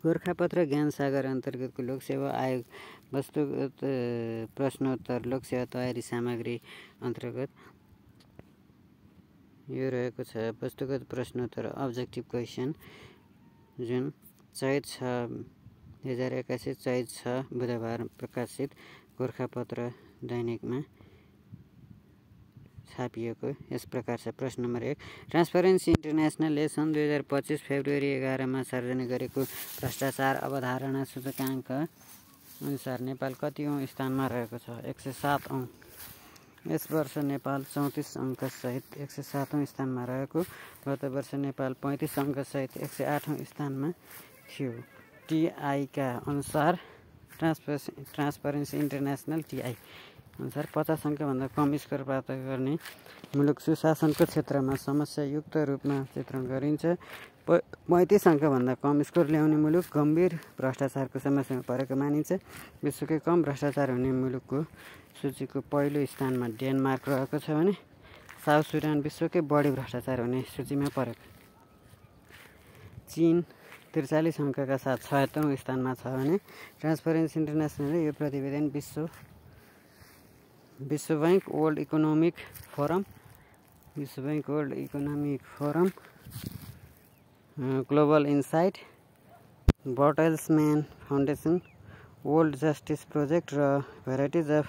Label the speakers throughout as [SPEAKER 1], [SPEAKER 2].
[SPEAKER 1] गोरखापत्र ज्ञान सागर अन्तर्गतको लोकसेवा आयोग वस्तुगत प्रश्नोत्तर लोकसेवा तयारी सामग्री अन्तर्गत यो रहेको छ। वस्तुगत प्रश्नोत्तर अब्जेक्टिभ क्वेसन जुन चैत 6/2081 चैत 6 बुधबार प्रकाशित गोरखापत्र दैनिकमा छापिएको यस प्रकार छ। प्रश्न नम्बर 1, ट्रान्सपरेन्सी इन्टरनेसनलले सन् 2025 फेब्रुअरी 11मा सार्वजनिक गरेको भ्रष्टाचार अवधारणा सूचकाङ्क अनुसार नेपाल कति औँ स्थानमा रहेको छ? 107 औँ। यस वर्ष नेपाल 34 अङ्कसहित 107 औँ स्थानमा रहेको, गत वर्ष नेपाल 35 अङ्कसहित 108 औँ स्थानमा थियो। टिआईका अनुसार ट्रान्सपरेन्सी इन्टरनेसनल टिआई अनुसार 50 अङ्कभन्दा कम स्कोर प्राप्त गर्ने मुलुक सुशासनको क्षेत्रमा समस्यायुक्त रूपमा चित्रण गरिन्छ। 35 अङ्कभन्दा कम स्कोर ल्याउने मुलुक गम्भीर भ्रष्टाचारको समस्यामा परेको मानिन्छ। विश्वकै कम भ्रष्टाचार हुने मुलुकको सूचीको पहिलो स्थानमा डेनमार्क रहेको छ भने साउथ सुडान विश्वकै बढी भ्रष्टाचार हुने सूचीमा परेको। चीन 43 अङ्कका साथ 76 औँ स्थानमा छ भने ट्रान्सपरेन्सी इन्टरनेसनलले यो प्रतिवेदन विश्व bank, world economic forum, global insight, Bertelsmann foundation, world justice project र भेराइटिज अफ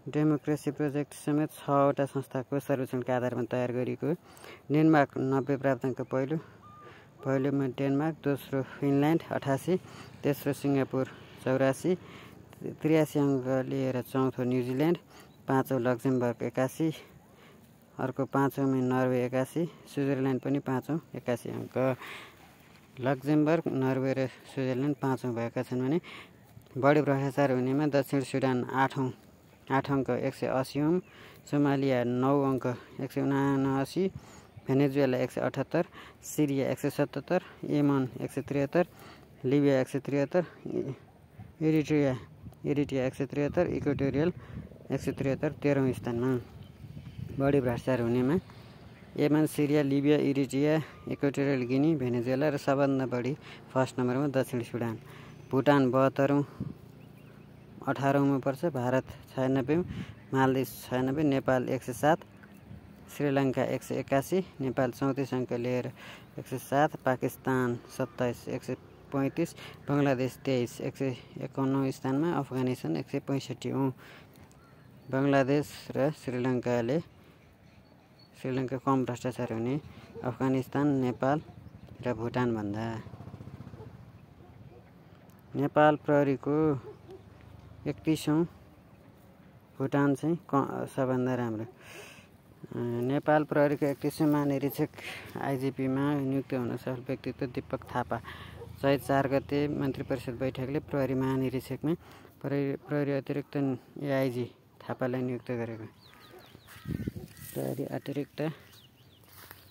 [SPEAKER 1] डेमोक्रेसी प्रोजेक्ट समेत 6वटा संस्थाको सर्वेक्षणका आधारमा तयार गरिएको। डेनमार्क 90 प्राप्ताङ्क पहिलोमा डेनमार्क, दोस्रो फिनल्यान्ड 88, तेस्रो सिङ्गापुर 84, 83 अङ्क लिएर चौथो न्युजिल्यान्ड, 5औँ लक्जमबर्ग 81, अर्को 5औँमा नर्वे 81, स्विजरल्यान्ड पनि 5औँ 81 अङ्क। लक्जमबर्ग, नर्वे र स्विजरल्यान्ड 5औँ भएका छन् भने बढी भ्रष्टाचार हुनेमा दक्षिण सुडान 8 अङ्क 180औँ, सोमालिया 9 अङ्क 179, Venezuela 178, Syria 177, Yemen 173, Libya 173, Eritrea 173, Equatorial 173 13औँ स्थानमा। बढी भ्रष्टाचार हुनेमा Yemen, Syria, Libya, Eritrea, Equatorial Guinea, Venezuela र सबभन्दा बढी फर्स्ट नम्बरमा दक्षिण सुडान। भुटान 72औँ 18औँमा पर्छ, भारत 96औँ, मालदिभ्स 96, नेपाल 107, श्रीलङ्का 181, नेपाल 34 अङ्क लिएर 107, पाकिस्तान 27 135, बङ्गलादेश 23 151औँ स्थानमा, अफगानिस्तान 165 औँ। बङ्गलादेश र श्रीलङ्का कम भ्रष्टाचार हुने, अफगानिस्तान, नेपाल र भुटान भन्दा। नेपाल प्रहरीको 31औँ, भुटान चाहिँ सबभन्दा राम्रो। नेपाल प्रहरीको 31औँ महानिरीक्षक आइजिपीमा नियुक्त हुन सफल व्यक्तित्व दीपक थापा। चैत 4 गते मन्त्री परिषद बैठकले प्रहरी महानिरीक्षकमा प्रहरी अतिरिक्त एआइजी थापालाई नियुक्त गरेको। प्रहरी अतिरिक्त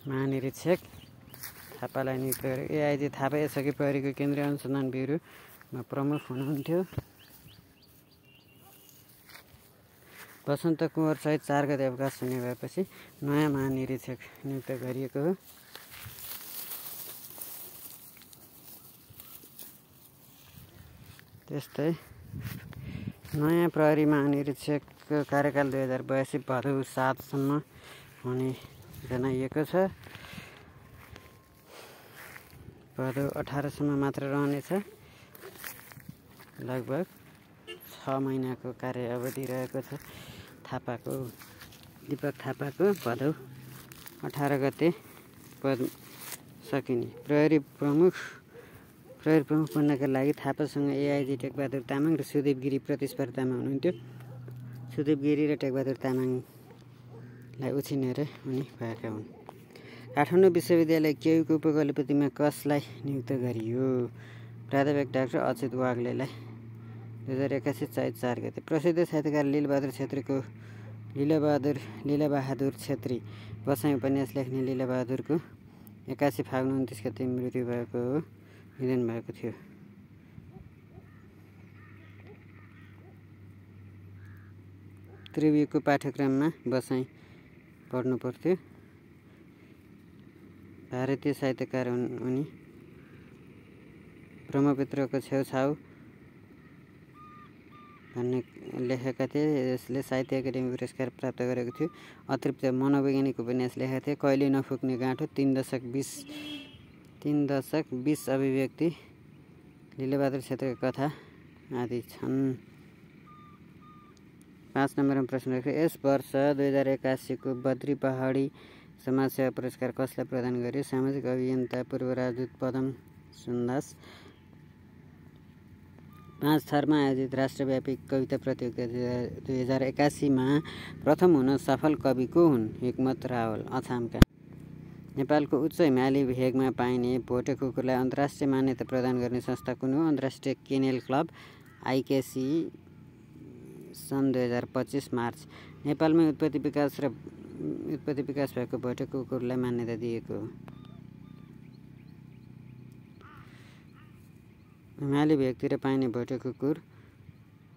[SPEAKER 1] महानिरीक्षक थापालाई नियुक्त गरेको। एआइजी थापा यसअघि प्रहरीको केन्द्रीय अनुसन्धान ब्युरोमा प्रमुख हुनुहुन्थ्यो। वसन्त कुँवर चैत 4 गते अवकाश हुने भएपछि नयाँ महानिरीक्षक नियुक्त गरिएको हो। त्यस्तै नयाँ प्रहरी महानिरीक्षकको कार्यकाल 2082 भदौ 7 सम्म हुने जनाइएको छ। भदौ 18 सम्म मात्र रहनेछ। लगभग 6 महिनाको कार्य अवधि रहेको छ। दीपक थापाको भदौ 18 गते पद सकिने। प्रहरी प्रमुख बन्नका लागि थापासँग एआइजी टेकबहादुर तामाङ र सुदीप गिरी प्रतिस्पर्धामा हुनुहुन्थ्यो। सुदीप गिरी र टेकबहादुर तामाङलाई उछिनेर उनी भएका हुन्। काठमाडौँ विश्वविद्यालय केयुको उपकुलपतिमा कसलाई नियुक्त गरियो? प्राध्यापक डाक्टर अच्युत वाग्लेलाई। 2081 चैत 4 गते। प्रसिद्ध साहित्यकार लीलाबहादुर छेत्री बसाइँ उपन्यास लेख्ने लीलाबहादुरको 81 फागुन 29 गते मृत्यु भएको हो, निधन भएको थियो। त्रिविको पाठ्यक्रममा बसाइँ पढ्नु पर्थ्यो। भारतीय साहित्यकार हुन् उनी। ब्रह्मपुत्रको छेउछाउ भन्ने लेखेका थिए। यसले साहित्य एकाडेमी पुरस्कार प्राप्त गरेको थियो। अतिरिक्त मनोवैज्ञानिक उपन्यास लेखेका थिए। कहिले नफुक्ने गाँठो, 3 दशक 20 अभिव्यक्ति, लीलाबहादुर क्षेत्रको कथा आदि छन्। 5 नम्बरमा प्रश्न राख्यो। यस वर्ष 2081 को बद्री पहाडी समाजसेवा पुरस्कार कसलाई प्रदान गर्यो? सामाजिक अभियन्ता पूर्व राजदूत पदम सुन्दास। 5 थरमा आयोजित राष्ट्रव्यापी कविता प्रतियोगिता 2081 मा प्रथम हुन सफल कवि को हुन्? हिक्मत रावल, अछामका। नेपालको उच्च हिमाली भेगमा पाइने भोटे कुकुरलाई अन्तर्राष्ट्रिय मान्यता प्रदान गर्ने संस्था कुन हो? अन्तर्राष्ट्रिय केनेल क्लब, आइकेसी। सन् 2025 मार्च। नेपालमै उत्पत्ति विकास भएको भोटे कुकुरलाई मान्यता दिएको हो। हिमाली भेगतिर पाइने भोटे कुकुर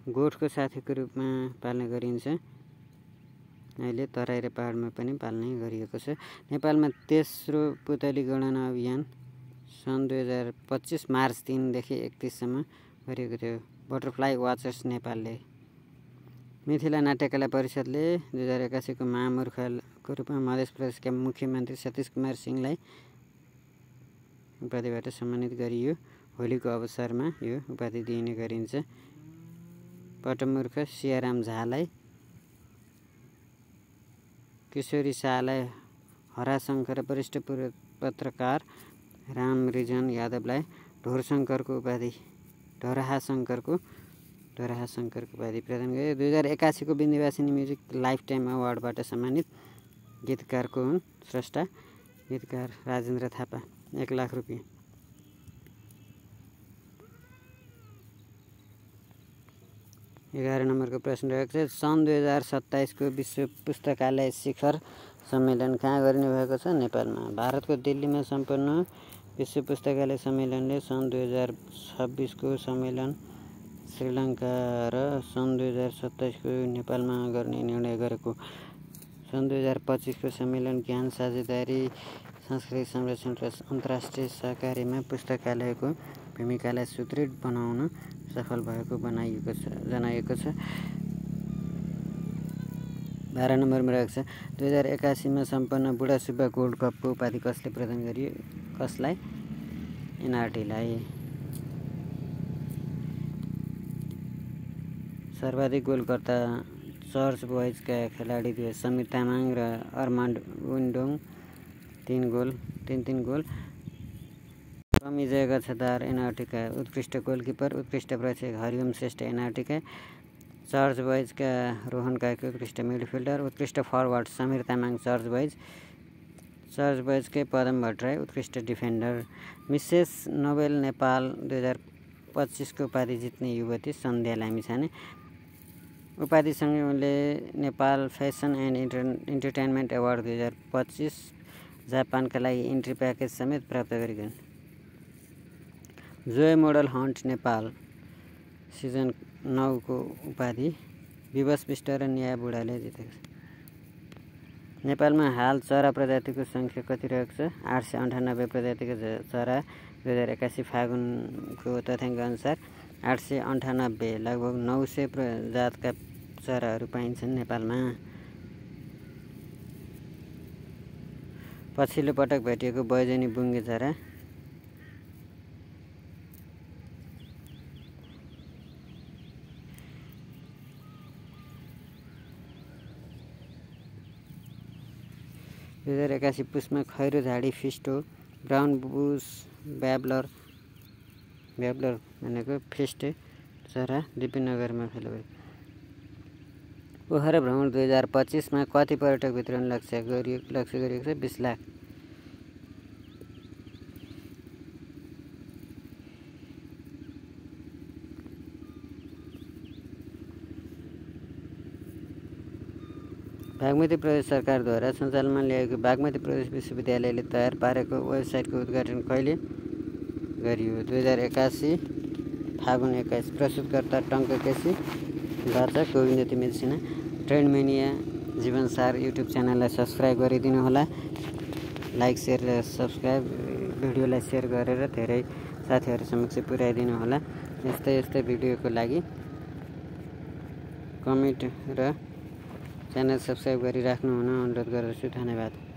[SPEAKER 1] गोठको साथीको रूपमा पाल्ने गरिन्छ। अहिले तराई र पहाडमा पनि पाल्ने गरिएको छ। नेपालमा तेस्रो पुतली गणना अभियान सन् 2025 मार्च 3 देखि 31 सम्म गरिएको थियो। बटरफ्लाई वाचर्स नेपालले। मिथिला नाट्यकला परिषदले 2081 को महामूर्खको रूपमा मध्य प्रदेशका मुख्यमन्त्री सतीश कुमार सिंहलाई उपाधिबाट सम्मानित गरियो। होलीको अवसरमा यो उपाधि दिइने गरिन्छ। पटमूर्ख सियाराम झालाई, किशोरी शाहलाई हराशङ्कर र वरिष्ठ पत्रकार रामरिजन यादवलाई ढोरहाशङ्करको उपाधि प्रदान गरे। 2081 को विन्ध्यवासिनी म्युजिक लाइफटाइम अवार्डबाट सम्मानित गीतकारको हुन् स्रष्टा गीतकार राजेन्द्र थापा। 1 लाख रुपियाँ। 11 नम्बरको प्रश्न रहेको छ। सन् 2027 को विश्व पुस्तकालय शिखर सम्मेलन कहाँ गरिने भएको छ? नेपालमा। भारतको दिल्लीमा सम्पन्न विश्व पुस्तकालय सम्मेलनले सन् 2026 को सम्मेलन श्रीलङ्का र सन् 2027 को नेपालमा गर्ने निर्णय गरेको। सन् 2025 को सम्मेलन ज्ञान साझेदारी, सांस्कृतिक संरक्षण र अन्तर्राष्ट्रिय सहकारीमा पुस्तकालयको भूमिकालाई सुदृढ बनाउन सफल भएको जनाइएको छ। 12 नम्बरमा रहेको छ। 2081 मा सम्पन्न बुढा सुब्बा गोल्ड कपको उपाधि कसले प्रदान गरियो? कसलाई? एनआरटीलाई। सर्वाधिक गोलकर्ता चर्च बोइजका खेलाडी थिए समीर तामाङ र अर्मान्ड विन्डोङ। 3 गोल। कमी जय गच्छदार एनआरटीका। उत्कृष्ट गोलकिपर, उत्कृष्ट प्रक्षेपक हरिओम श्रेष्ठ एनआरटीका। चर्च बोइजका रोहन कार्की उत्कृष्ट मिडफिल्डर। उत्कृष्ट फरवार्ड समीर तामाङ चर्च बोइजकै पदम भट्टराई उत्कृष्ट डिफेन्डर। मिसेस नोबेल नेपाल 2025 को उपाधि जित्ने युवती सन्ध्या लामिछाने। उपाधिसँगै उनले Nepal fashion and entertainment award 2025 जापानका लागि इन्ट्री प्याकेज समेत प्राप्त गरेकी हुन्। Joy model hunt Nepal season 9 को उपाधि विवश विष्ट र न्याय बुढाले जितेको छ। नेपालमा हाल चरा प्रजातिको सङ्ख्या कति रहेको छ? 898 प्रजातिको चरा 2081 फागुनको तथ्याङ्क अनुसार 898, लगभग 900 जातका चराहरू पाइन्छन् नेपालमा। पछिल्लो पटक भेटिएको बैजनी बुङ्गे चरा पुसमा खैरो झाडी फिस्टो, ब्राउन बुस ब्याब्लर भनेको फिस्टे चरा दिपीनगरमा फेला भयो। पोखरा भ्रमण 2025 मा कति पर्यटक वितरण लक्ष्य गरिएको छ? 20 लाख। बागमती प्रदेश सरकारद्वारा सञ्चालनमा ल्याएको बागमती प्रदेश विश्वविद्यालयले तयार पारेको वेबसाइटको उद्घाटन कहिले गरियो? 2081 फागुन 21। प्रस्तुतकर्ता टङ्क केसी, वाचक गोविन्द तिमिल सिन्हा। ट्रेन्डमेनिया जीवनसार युट्युब च्यानललाई सब्सक्राइब गरिदिनु होला। लाइक, सेयर र सब्सक्राइब, भिडियोलाई सेयर गरेर धेरै साथीहरू समक्ष पुर्याइदिनु होला। यस्तै भिडियोको लागि कमेन्ट र च्यानल सब्स्क्राइब गरिराख्नु हुन अनुरोध गर्दछु। धन्यवाद।